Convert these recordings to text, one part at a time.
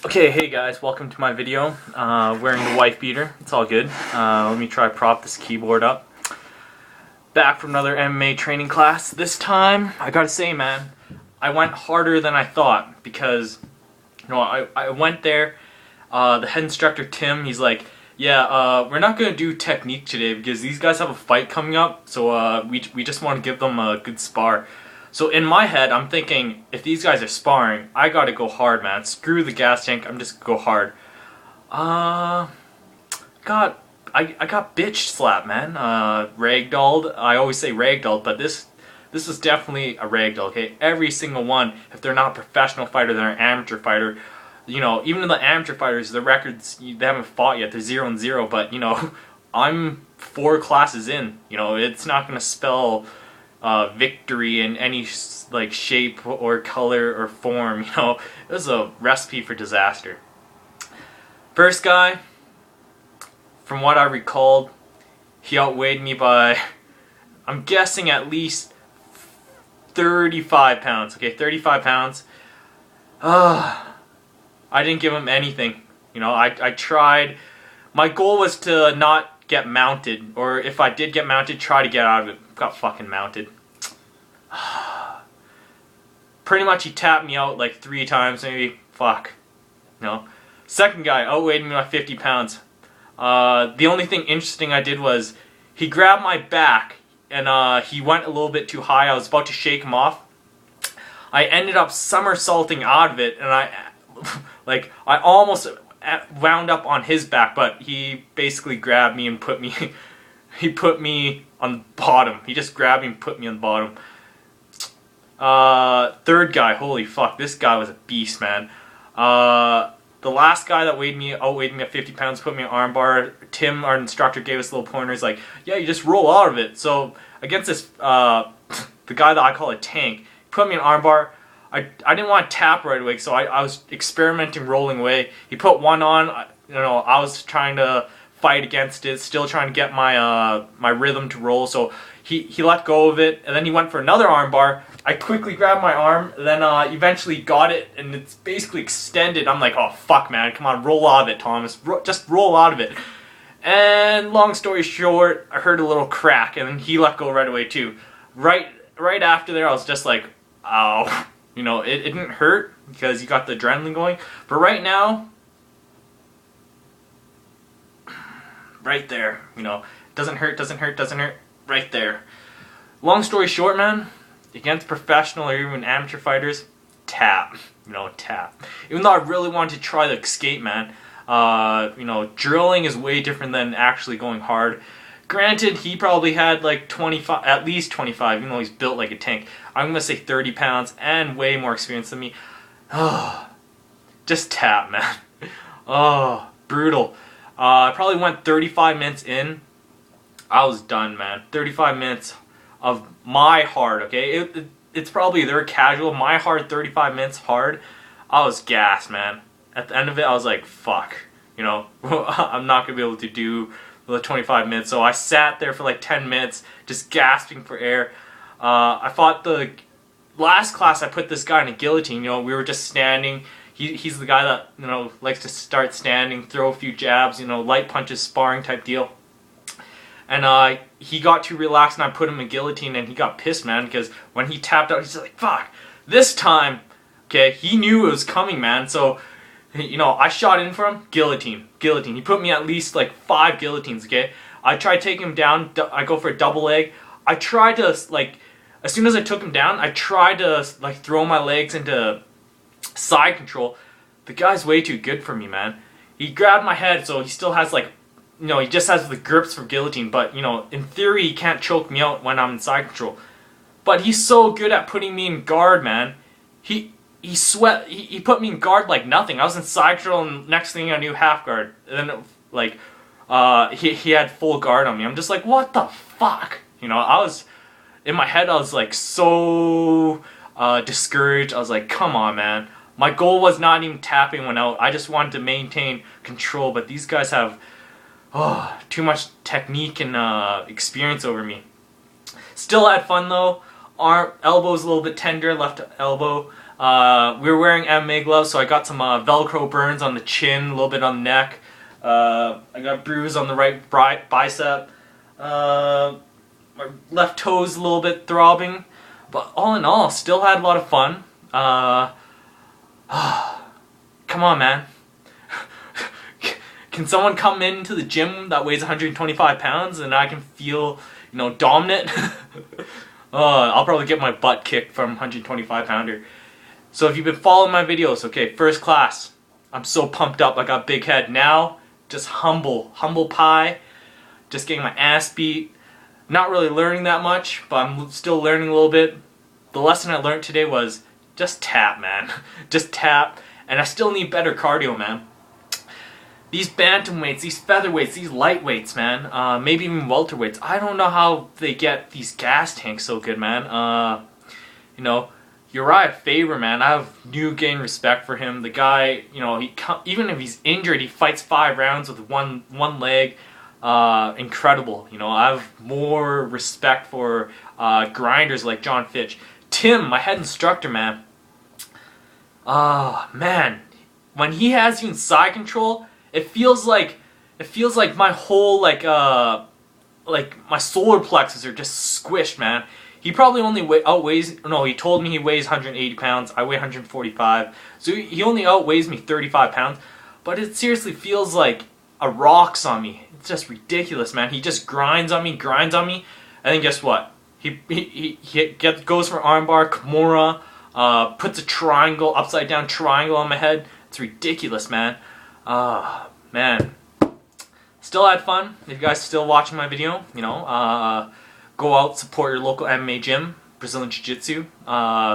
Okay, hey guys, welcome to my video. Wearing the wife beater, it's all good. Let me try to prop this keyboard up. Back from another MMA training class. This time, I gotta say man, I went harder than I thought because, I went there, the head instructor Tim, he's like, yeah, we're not gonna do technique today because these guys have a fight coming up, so we just want to give them a good spar. So in my head, I'm thinking, if these guys are sparring, I gotta go hard, man. Screw the gas tank, I'm just gonna go hard. I got bitch slapped, man. Ragdolled. I always say ragdolled, but this is definitely a ragdoll, okay? Every single one, if they're not a professional fighter, they're an amateur fighter. You know, even the amateur fighters, the records, they haven't fought yet. They're 0-0, but, I'm 4 classes in. It's not gonna spell victory in any shape or color or form. It was a recipe for disaster. First guy, from what I recalled, he outweighed me by, I'm guessing, at least 35 pounds. Okay, 35 pounds. I didn't give him anything. I tried. My goal was to not get mounted, or if I did get mounted, try to get out of it. Got fucking mounted. Pretty much he tapped me out like 3 times, maybe. Fuck. Second guy outweighed me by 50 pounds. The only thing interesting I did was he grabbed my back and he went a little bit too high. I was about to shake him off. I ended up somersaulting out of it, and I almost wound up on his back, but he basically grabbed me and put me he put me on the bottom. He just grabbed me and put me on the bottom. Third guy, holy fuck, this guy was a beast, man. The last guy that outweighed me at 50 pounds, put me on armbar. Tim, our instructor, gave us little pointers like, yeah, you just roll out of it. So against this, the guy that I call a tank, put me in armbar. I didn't want to tap right away, so I was experimenting rolling away. He put one on. I was trying to fight against it, still trying to get my my rhythm to roll. So he let go of it, and then he went for another armbar. I quickly grabbed my arm, then eventually got it, and it's basically extended. I'm like, oh fuck, man, come on, roll out of it, Thomas. Just roll out of it. And long story short, I heard a little crack, and then he let go right away too. Right after there, I was just like, ow. It didn't hurt because you got the adrenaline going. But right now, right there, doesn't hurt, right there. Long story short, man, against professional or even amateur fighters, tap, tap. Even though I really wanted to try the escape, man, drilling is way different than actually going hard. Granted, he probably had like 25, at least 25, even though he's built like a tank. I'm going to say 30 pounds and way more experience than me. Just tap, man. Brutal. I probably went 35 minutes in. I was done, man. 35 minutes of my hard, okay? It's probably their casual. My hard, 35 minutes hard. I was gassed, man. At the end of it, I was like, fuck. I'm not going to be able to do the 25 minutes. So I sat there for like 10 minutes, just gasping for air. I fought the last class. I put this guy in a guillotine. We were just standing. He's the guy that likes to start standing, throw a few jabs, light punches, sparring type deal. And he got too relaxed, and I put him in guillotine, and he got pissed, man, because when he tapped out, he's like, fuck, this time, okay, he knew it was coming, man. So I shot in for him, guillotine. He put me at least like 5 guillotines, okay? I tried taking him down, I go for a double leg. I tried to, as soon as I took him down, I tried to, throw my legs into side control. The guy's way too good for me, man. He grabbed my head, so he still has, he just has the grips for guillotine, but, in theory, he can't choke me out when I'm in side control. But he's so good at putting me in guard, man. He put me in guard like nothing. I was in side control, and next thing I knew, half guard. And then, he had full guard on me. I'm just like, what the fuck? I was, in my head, I was like so discouraged. I was like, come on, man. My goal was not even tapping one out. I just wanted to maintain control, but these guys have too much technique and experience over me. Still had fun though. Elbow's a little bit tender, left elbow. We were wearing MMA gloves, so I got some Velcro burns on the chin, a little bit on the neck. I got a bruise on the right bicep. My left toe's a little bit throbbing. But all in all, still had a lot of fun. Come on, man. Can someone come into the gym that weighs 125 pounds and I can feel, dominant? I'll probably get my butt kicked from 125 pounder. So if you've been following my videos, okay, first class. I'm so pumped up. I got big head. Now, just humble pie. Just getting my ass beat. Not really learning that much, but I'm still learning a little bit. The lesson I learned today was just tap, man. Just tap. And I still need better cardio, man. These bantamweights, these featherweights, these lightweights, man, maybe even welterweights, I don't know how they get these gas tanks so good, man. Uriah Faber, man, I have new gain respect for him. The guy, even if he's injured, he fights 5 rounds with one leg. Incredible. I have more respect for grinders like John Fitch. Tim, my head instructor, man. Man, when he has you in side control, it feels like my whole like my solar plexus are just squished, man. He probably only he told me he weighs 180 pounds. I weigh 145. So he only outweighs me 35 pounds. But it seriously feels like a rock's on me. It's just ridiculous, man. He just grinds on me. And then guess what? He goes for armbar, Kimura, puts a triangle, upside down triangle on my head. It's ridiculous, man. Man. Still had fun. If you guys still watching my video, go out, support your local MMA gym, Brazilian Jiu-Jitsu.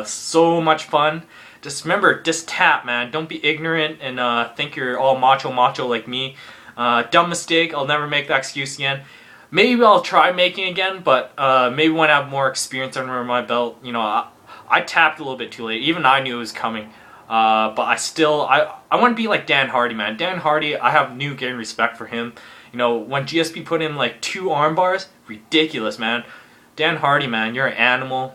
So much fun. Just remember, just tap, man. Don't be ignorant and think you're all macho like me. Dumb mistake. I'll never make that excuse again. Maybe I'll try making it again, but maybe when I have more experience under my belt. I tapped a little bit too late. Even I knew it was coming. But I want to be like Dan Hardy, man. Dan Hardy, I have new gain respect for him. When GSP put in like 2 arm bars, ridiculous, man. Dan Hardy, man, you're an animal.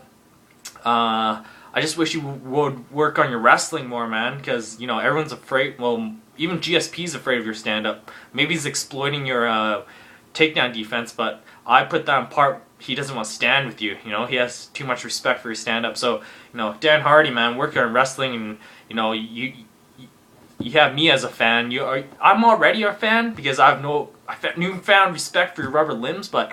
I just wish you would work on your wrestling more, man, because, everyone's afraid. Well, even GSP's afraid of your stand-up. Maybe he's exploiting your takedown defense, but I put that in part. He doesn't want to stand with you. He has too much respect for your stand-up. So, Dan Hardy, man, work on wrestling, and you have me as a fan. I'm already a fan because I have newfound respect for your rubber limbs. But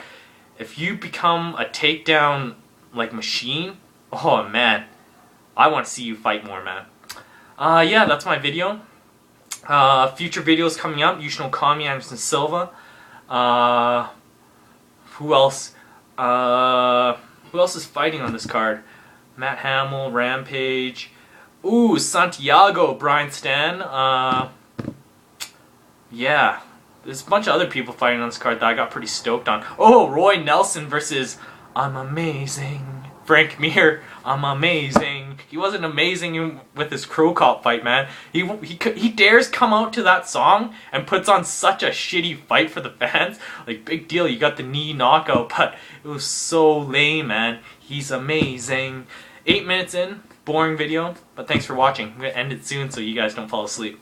if you become a takedown like machine, oh man, I want to see you fight more, man. Yeah, that's my video. Future videos coming up. Yushin Okami, Anderson Silva. Who else? Who else is fighting on this card? Matt Hamill, Rampage. Ooh, Santiago, Brian Stan. Yeah. There's a bunch of other people fighting on this card that I got pretty stoked on. Oh, Roy Nelson versus I'm Amazing. Frank Mir, I'm amazing. He wasn't amazing with his Crow Cop fight, man. He dares come out to that song and puts on such a shitty fight for the fans. Like, big deal, you got the knee knockout, but it was so lame, man. He's amazing. 8 minutes in, boring video, but thanks for watching. I'm gonna end it soon so you guys don't fall asleep.